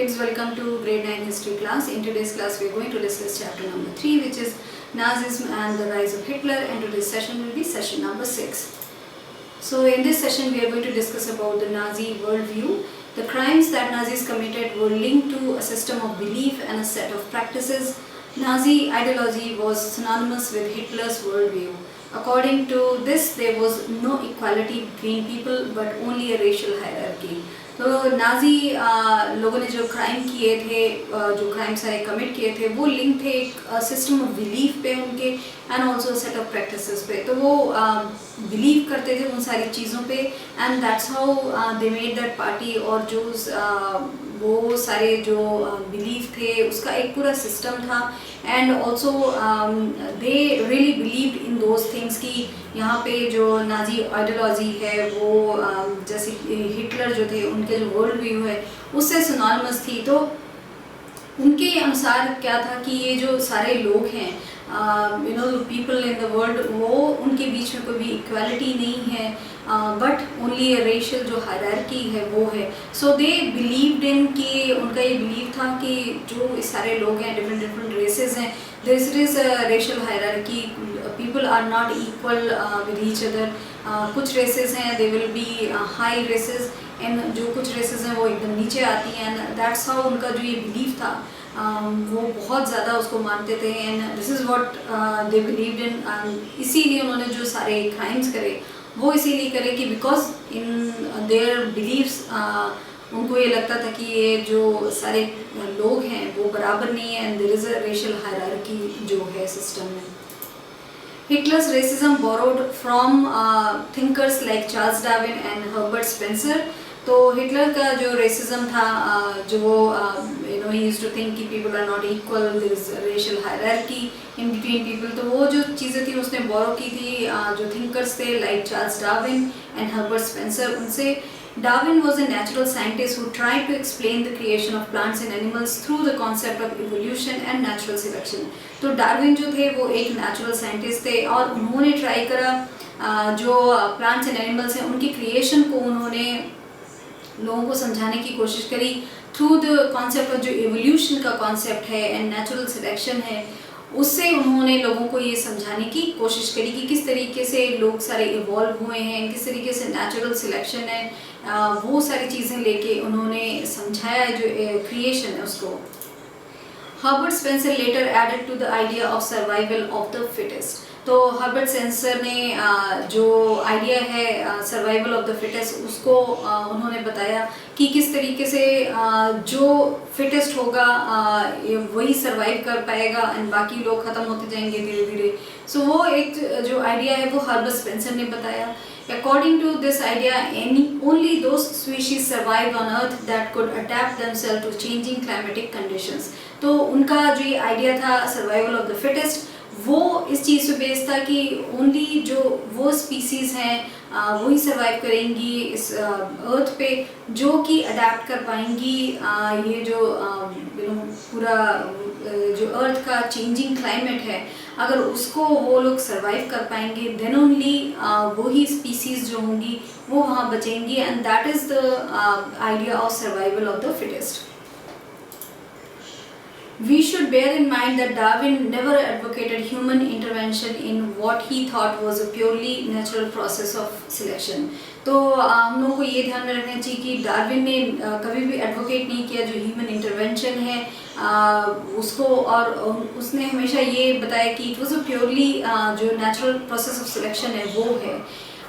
kids, welcome to grade 9 history class. In today's class we are going to discuss chapter number 3, which is Nazism and the rise of Hitler, and today's session will be session number 6. So in this session we are going to discuss about the Nazi worldview. The crimes that Nazis committed were linked to a system of belief and a set of practices. Nazi ideology was synonymous with Hitler's worldview. According to this, there was no equality between people but only a racial hierarchy. तो Nazi लोगों ने जो crime किए थे, जो crime सारे commit किए थे, वो लिंक थे एक सिस्टम ऑफ बिलीफ पे उनके and also set of practices पे. तो वो बिलीव करते थे उन सारी चीज़ों पे and that's how they made that party. और जो वो सारे जो बिलीव थे उसका एक पूरा सिस्टम था and also they really believed in those things कि यहाँ पे जो नाजी आइडियोलॉजी है वो जैसे हिटलर जो थे उनके जो वर्ल्ड व्यू है उससे सिनोनिमस थी. तो उनके अनुसार क्या था कि ये जो सारे लोग हैं पीपल इन द वर्ल्ड, वो उनके बीच में कोई भी इक्वालिटी नहीं है बट ओनली रेशियल जो हायरार्की है वो है. सो दे बिलीव्ड इन कि उनका ये बिलीव था कि जो इस सारे लोग हैं डिफरेंट रेसेस हैं, this is racial hierarchy, people are not equal with each other. कुछ रेसेस हैं they will be high races and जो कुछ रेसेस हैं वो एकदम नीचे आती हैं एंड दैट्स हाउ उनका जो ये बिलीव था वो बहुत ज़्यादा उसको मानते थे and this is what they believed इन. इसीलिए उन्होंने जो सारे क्राइम्स करे वो इसीलिए करे कि बिकॉज इन देयर बिलीव्स उनको ये लगता था कि ये जो सारे लोग हैं वो बराबर नहीं है and there is a racial hierarchy जो है सिस्टम में. Hitler's racism borrowed from thinkers like Charles Darwin and Herbert Spencer. तो हिटलर का जो रेसिज्म था जो he used to think कि people are not equal, there is a racial hierarchy in between people. तो वो जो चीज़ें थी उसने बोरो की थी जो थिंकर्स थे like Charles Darwin and Herbert Spencer उनसे. Darwin was a natural scientist who tried to explain the creation of plants and animals through the concept of evolution and natural selection. तो डार्विन जो थे वो एक natural scientist थे और उन्होंने try करा जो प्लांट्स एंड एनिमल्स हैं उनकी क्रिएशन को उन्होंने लोगों को समझाने की कोशिश करी थ्रू द कॉन्सेप्ट ऑफ जो एवोल्यूशन का कॉन्सेप्ट है एंड नेचुरल सिलेक्शन है. उससे उन्होंने लोगों को ये समझाने की कोशिश करी कि किस तरीके से लोग सारे इवॉल्व हुए हैं, किस तरीके से नेचुरल सिलेक्शन है, वो सारी चीज़ें लेके उन्होंने समझाया जो क्रिएशन है उसको. Herbert Spencer later added to the idea of survival of the fittest. तो हर्बर्ट स्पेंसर ने जो आइडिया है सर्वाइवल ऑफ द फिटेस्ट उसको उन्होंने बताया कि किस तरीके से जो फिटेस्ट होगा वही सर्वाइव कर पाएगा एंड बाकी लोग ख़त्म होते जाएंगे धीरे धीरे. सो वो एक जो आइडिया है वो हर्बर्ट स्पेंसर ने बताया. According to this idea, only those species survived on Earth that could adapt themselves to changing climatic conditions. तो उनका जो ये आइडिया था सर्वाइवल ऑफ द फिटेस्ट वो इस चीज़ पे बेस्ड था कि ओनली जो वो स्पीसीज़ हैं वही सर्वाइव करेंगी इस अर्थ पे जो कि अडेप्ट कर पाएंगी ये जो पूरा जो अर्थ का चेंजिंग क्लाइमेट है अगर उसको वो लोग सर्वाइव कर पाएंगे देन ओनली वही स्पीसीज़ जो होंगी वो वहाँ बचेंगी and that is the idea of survival of the fittest. We should bear in mind that Darwin never advocated human intervention in what he thought was a purely natural process of selection. तो हम लोगों को ये ध्यान में रखना चाहिए कि डार्विन ने कभी भी एडवोकेट नहीं किया जो ह्यूमन इंटरवेंशन है उसको, और उसने हमेशा ये बताया कि इट वाज अ प्योरली जो नेचुरल प्रोसेस ऑफ सिलेक्शन है वो है.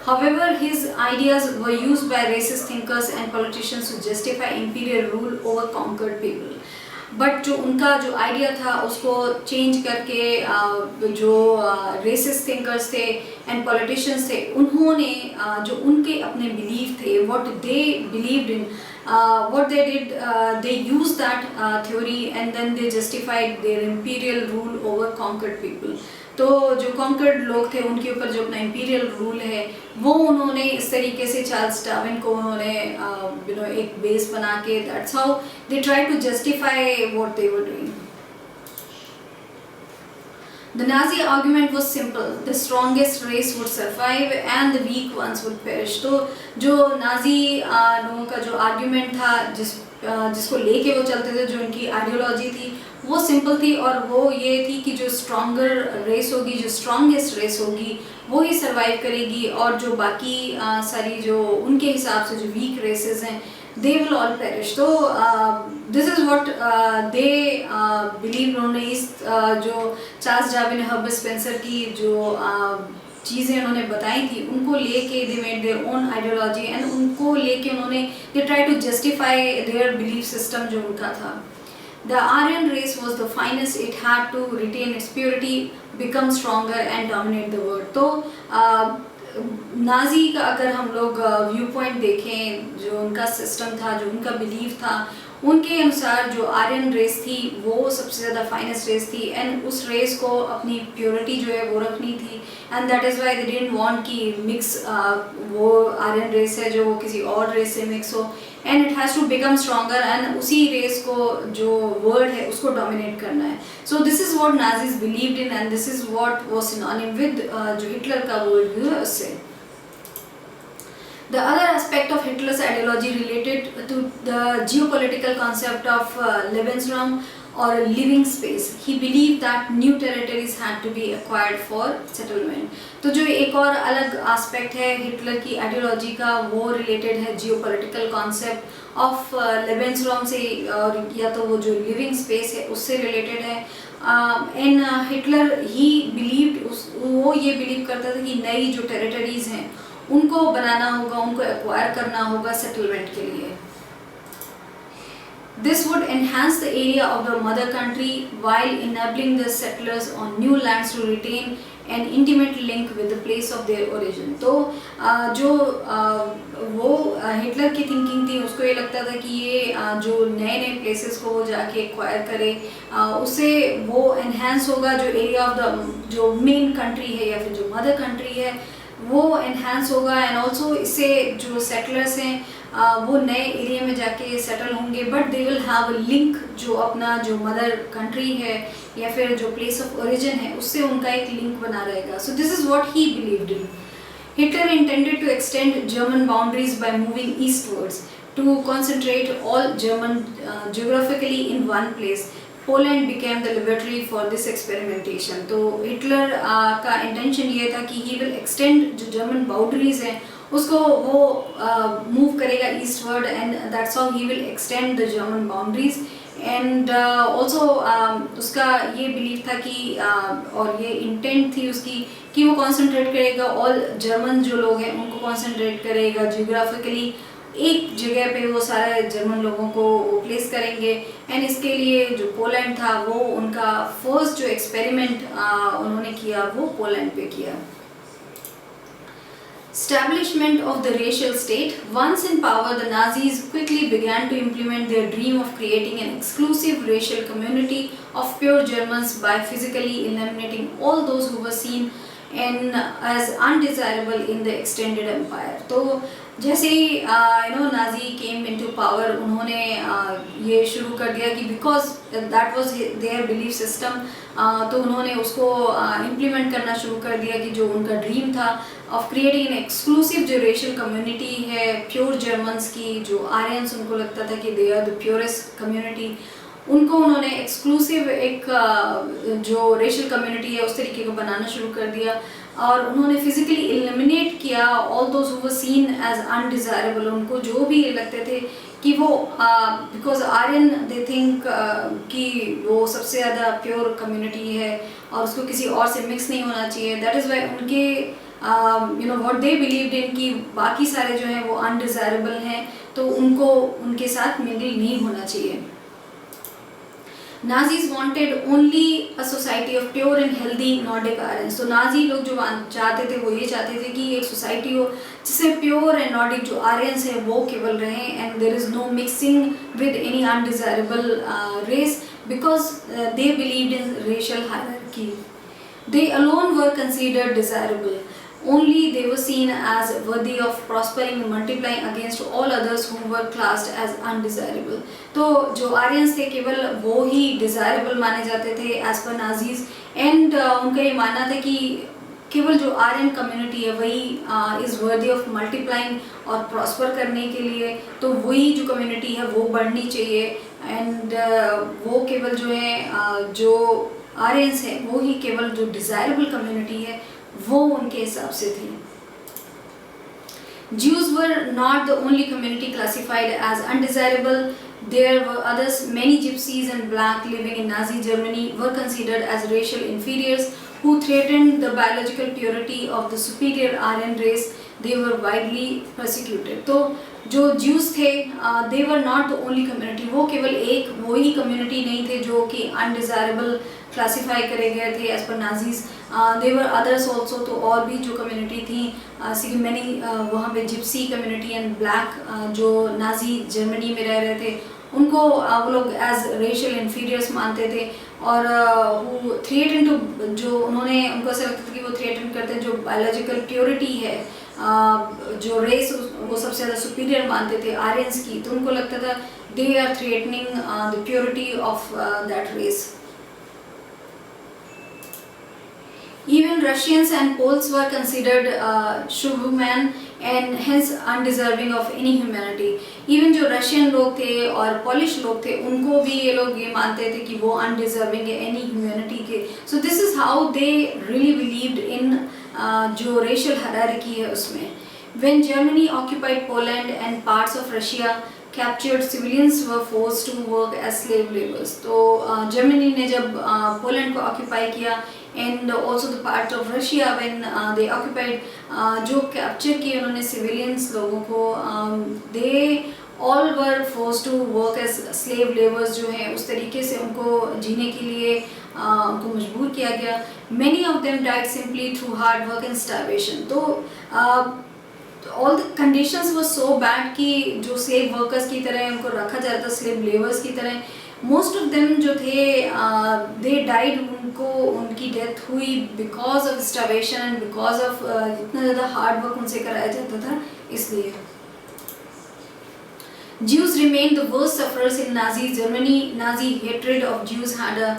However, his ideas were used by racist thinkers and politicians to justify imperial rule over conquered people. But जो उनका जो आइडिया था उसको चेंज करके जो रेसिस्ट थिंकर्स थे एंड पॉलिटिशियंस थे उन्होंने जो उनके अपने बिलीव थे what they believed in what they did they used that theory and then they justified their imperial rule over conquered people. तो जो कॉन्कर्ड लोग थे उनके ऊपर जो अपना इंपीरियल रूल है वो उन्होंने इस तरीके से चार्ल्स डार्विन को उन्होंने एक बेस बना के that's how they try to justify what they were doing. The Nazi argument was simple: the strongest race would survive and the weak ones would perish. तो जो नाजी लोगों का जो आर्ग्यूमेंट था, जिसको लेके वो चलते थे, जो उनकी आइडियोलॉजी थी, वो सिंपल थी और वो ये थी कि जो स्ट्रॉन्गर रेस होगी, जो स्ट्रॉन्गेस्ट रेस होगी, वो ही सर्वाइव करेगी और जो बाकी सारी जो उनके हिसाब से जो वीक रेसेस हैं, they will all perish. तो this is what they believe. उन्होंने इस जो चार्ल्स डार्विन, हर्बर्ट स्पेंसर की जो चीज़ें उन्होंने बताई थी, उनको लेके they made their own ideology and उनको लेके उन्होंने they try to justify their belief system जो उनका था. The Aryan race was the finest. It had to retain its purity, become stronger and dominate the world. तो Nazi का अगर हम लोग व्यू पॉइंट देखें, जो उनका सिस्टम था, जो उनका बिलीव था, उनके अनुसार जो आर्यन रेस थी वो सबसे ज़्यादा फाइनेस्ट रेस थी एंड उस रेस को अपनी प्योरिटी जो है वो रखनी थी and that is why they didn't want कि मिक्स वो आर्यन रेस है जो वो किसी और रेस से मिक्स हो and it has to become stronger and उसी रेस को जो वर्ल्ड है उसको डोमिनेट करना है. So this is what Nazis believed in and this is what was synonym with जो हिटलर का वर्ल्ड व्यू है उससे. The other aspect of Hitler's ideology related to the geopolitical concept of Lebensraum or a living space. He believed that new territories had to be acquired for settlement. तो जो एक और अलग aspect है Hitler की ideology का, वो related है geopolitical concept of Lebensraum से, और या तो वो जो living space है उससे related है. And Hitler he believed, वो ये believe करता था कि नई जो territories हैं उनको बनाना होगा, उनको एक्वायर करना होगा सेटलमेंट के लिए. This would enhance the area of the mother country while enabling the settlers on new lands to retain an intimate link with the place of their origin. तो जो वो हिटलर की थिंकिंग थी, उसको ये लगता था कि ये जो नए नए प्लेसेस को वो जाके एक्वायर करे, उससे वो एनहेंस होगा जो एरिया ऑफ द जो मेन कंट्री है या फिर जो मदर कंट्री है वो एनहांस होगा एंड ऑल्सो इससे जो सेटलर्स हैं वो नए एरिया में जाके सेटल होंगे but they will have a link जो अपना जो मदर कंट्री है या फिर जो प्लेस ऑफ ओरिजिन है उससे उनका एक लिंक बना रहेगा. So this is what he believed in. Hitler intended to extend German boundaries by moving eastwards to concentrate all German geographically in one place. Poland became the laboratory for this experimentation. तो Hitler का intention ये था कि he will extend जो German boundaries हैं उसको वो move करेगा eastward and that's how he will extend the German boundaries and also उसका ये बिलीव था कि और ये इंटेंट थी उसकी कि वो कॉन्सेंट्रेट करेगा ऑल जर्मन जो लोग हैं उनको कॉन्सेंट्रेट करेगा जियोग्राफिकली एक जगह पे वो सारे जर्मन लोगों को वो प्लेस करेंगे एंड इसके लिए जो पोलैंड था वो उनका फर्स्ट जो एक्सपेरिमेंट उन्होंने किया वो पोलैंड पे किया. Establishment of the racial state. Once in power, the Nazis quickly began to implement their dream of creating an exclusive racial community of pure Germans by physically eliminating all those who were seen as undesirable in the extended empire. तो जैसे ही Nazi came into power उन्होंने ये शुरू कर दिया कि because that was their belief system, तो उन्होंने उसको इम्प्लीमेंट करना शुरू कर दिया कि जो उनका ड्रीम था ऑफ क्रिएटिंग एन एक्सक्लूसिव जो रेशियल कम्युनिटी है प्योर जर्मन्स की, जो आर्यंस उनको लगता था कि they are the purest community, उनको उन्होंने एक्सक्लूसिव एक जो रेशियल कम्युनिटी है उस तरीके को बनाना शुरू कर दिया और उन्होंने फिजिकली एलिमिनेट किया all those who were seen as undesirable. उनको जो भी लगते थे कि वो बिकॉज आर्यन दे थिंक कि वो सबसे ज़्यादा प्योर कम्युनिटी है और उसको किसी और से मिक्स नहीं होना चाहिए. दैट इज़ वाई उनके व्हाट दे बिलीव्ड इन कि बाकी सारे जो हैं वो अनडिजायरेबल हैं तो उनको उनके साथ मिंगल नहीं होना चाहिए. Nazis wanted only a society of pure and healthy Nordic Aryans. तो नाजी लोग जो चाहते थे वो ये चाहते थे कि एक सोसाइटी हो जिससे प्योर एंड नॉर्डिक जो आर्यंस हैं वो केवल रहें and there is no mixing with any undesirable race because they believed in racial hierarchy. They alone were considered desirable. only they were seen as worthy of prospering and multiplying against all others who were classed as undesirable. तो जो Aryans थे केवल वो ही desirable माने जाते थे as per Nazis, and उनका ये मानना था कि केवल जो आर्यन कम्युनिटी है वही इज़ वर्दी ऑफ मल्टीप्लाइंग और प्रॉस्पर करने के लिए, तो वही जो कम्युनिटी है वो बढ़नी चाहिए, एंड वो केवल जो है जो आर्यंस है वो ही केवल जो डिज़ायरेबल कम्युनिटी है वो उनके हिसाब से थी. Jews were not the only community classified as undesirable. There were others. Many gypsies and black living in Nazi Germany were considered as racial inferiors who threatened the biological purity of the superior Aryan race. They were widely persecuted. तो जो Jews थे they were not the only community. वो केवल एक वही community नहीं थे जो कि undesirable क्लासीफाई करे गए थे एज पर नाजीज. देवर अदर्स ऑल्सो, तो और भी जो कम्युनिटी थी मैनी वहाँ पे जिप्सी कम्युनिटी एंड ब्लैक जो नाजी जर्मनी में रह रहे थे उनको वो लोग एज रेशियल इन्फीरियर्स मानते थे, और वो थ्रेटन टू जो उन्होंने उनको ऐसा लगता था कि वो थ्रेटन करते हैं जो बायोलॉजिकल प्योरिटी है जो रेस वो सबसे ज़्यादा सुपीरियर मानते थे आर्यंस की, तो उनको लगता था they are threatening the purity of that race. Even Russians and Poles were considered Shubhuman and hence undeserving of any humanity. Even जो रशियन लोग थे और पॉलिश लोग थे उनको भी ये लोग ये मानते थे कि वो undeserving है any humanity के. So this is how they really believed in जो racial hierarchy है उसमें. When Germany occupied Poland and parts of Russia, captured civilians were forced to work as slave laborers. तो जर्मनी ने जब Poland को occupy किया and also the part of Russia when they occupied, जो capture किए उन्होंने सिविलियंस लोगों को, they all were forced to work as slave laborers जो है उस तरीके से उनको जीने के लिए उनको मजबूर किया गया. Many of them died simply through hard work and starvation. तो all the conditions were so bad कि जो slave workers की तरह उनको रखा जाता था slave laborers की तरह. मोस्ट ऑफ देम जो थे दे डाइड, उनको उनकी डेथ हुई because of starvation and because of इतना ज़्यादा हार्ड वर्क उनसे कराया जाता था इसलिए. Jews remained the worst sufferers in Nazi Germany. Nazi hatred of Jews had a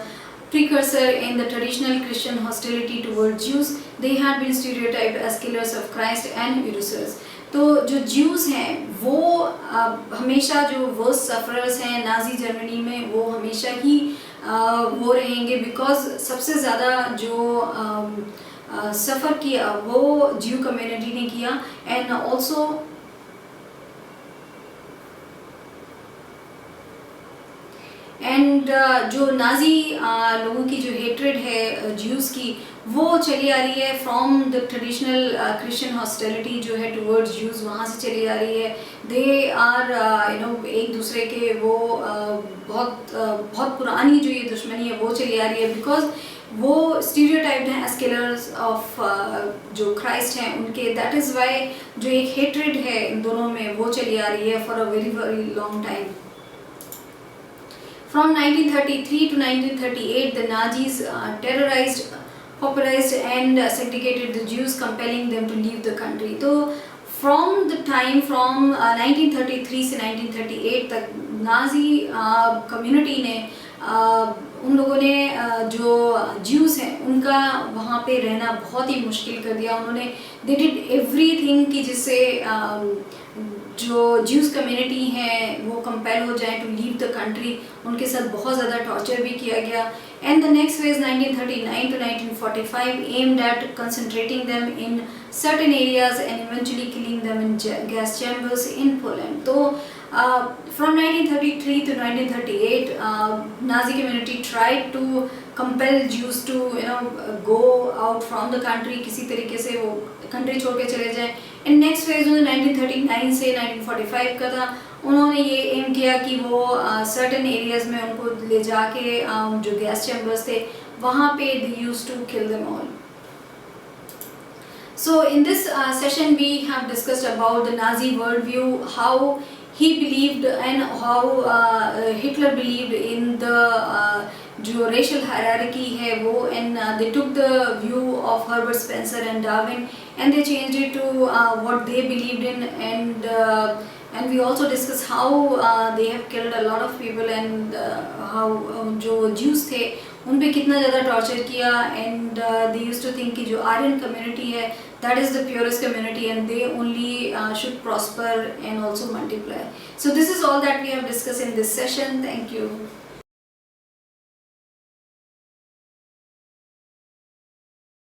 precursor in the traditional Christian hostility towards Jews. They had been stereotyped as killers of Christ and heresies. तो जो Jews हैं वो हमेशा जो worst सफ़रर्स हैं Nazi Germany में वो हमेशा ही वो रहेंगे बिकॉज सबसे ज़्यादा जो सफ़र किया वो ज्यू कम्युनिटी ने किया. एंड ऑल्सो एंड जो नाजी लोगों की जो हेट्रेड है ज्यूज़ की वो चली आ रही है from the traditional Christian hostility जो है टुवर्ड्स ज्यूज़, वहाँ से चली आ रही है. दे आर एक दूसरे के वो बहुत पुरानी जो ये दुश्मनी है वो चली आ रही है बिकॉज वो स्टीरियोटाइप्ड हैं एज किलर्स ऑफ जो क्राइस्ट हैं उनके. दैट इज़ वाई जो एक हेट्रेड है इन दोनों में वो चली आ रही है for a very very long time. From 1933 to 1938, the Nazis terrorized, pauperized and segregated the Jews, compelling them to leave the country. तो from the time from 1933 से 1938 तक नाजी कम्युनिटी ने उन लोगों ने जो ज्यूज़ हैं उनका वहाँ पे रहना बहुत ही मुश्किल कर दिया. उन्होंने they did everything कि जिससे जो ज्यूज़ कम्युनिटी हैं वो कंपेल हो जाए टू लीव द कंट्री. उनके साथ बहुत ज़्यादा टॉर्चर भी किया गया. And the next phase 1939 to 1945 aimed at concentrating them in certain areas and eventually killing them in gas chambers in Poland. तो from 1933 to 1938 Nazi community tried to compel Jews to go out from the country, किसी तरीके से वो country छोड़ के चले जाएं. And next phase 1939 से 1945 का था. उन्होंने ये एम किया कि वो सर्टेन एरियाज़ में उनको ले जाके जो गैस चैम्बर्स थे वहाँ पे they used to kill them all. So in this session we have discussed about the Nazi worldview, how he believed and how Hitler believed in the जो racial hierarchy है वो, and they took the view of Herbert Spencer and Darwin and they changed it to what they believed in, and we also discussed how they have killed a lot of people and how जो Jews थे उन पे कितना ज़्यादा torture किया, and they used to think कि जो Aryan community है that is the purest community and they only should prosper and also multiply. So this is all that we have discussed in this session. Thank you.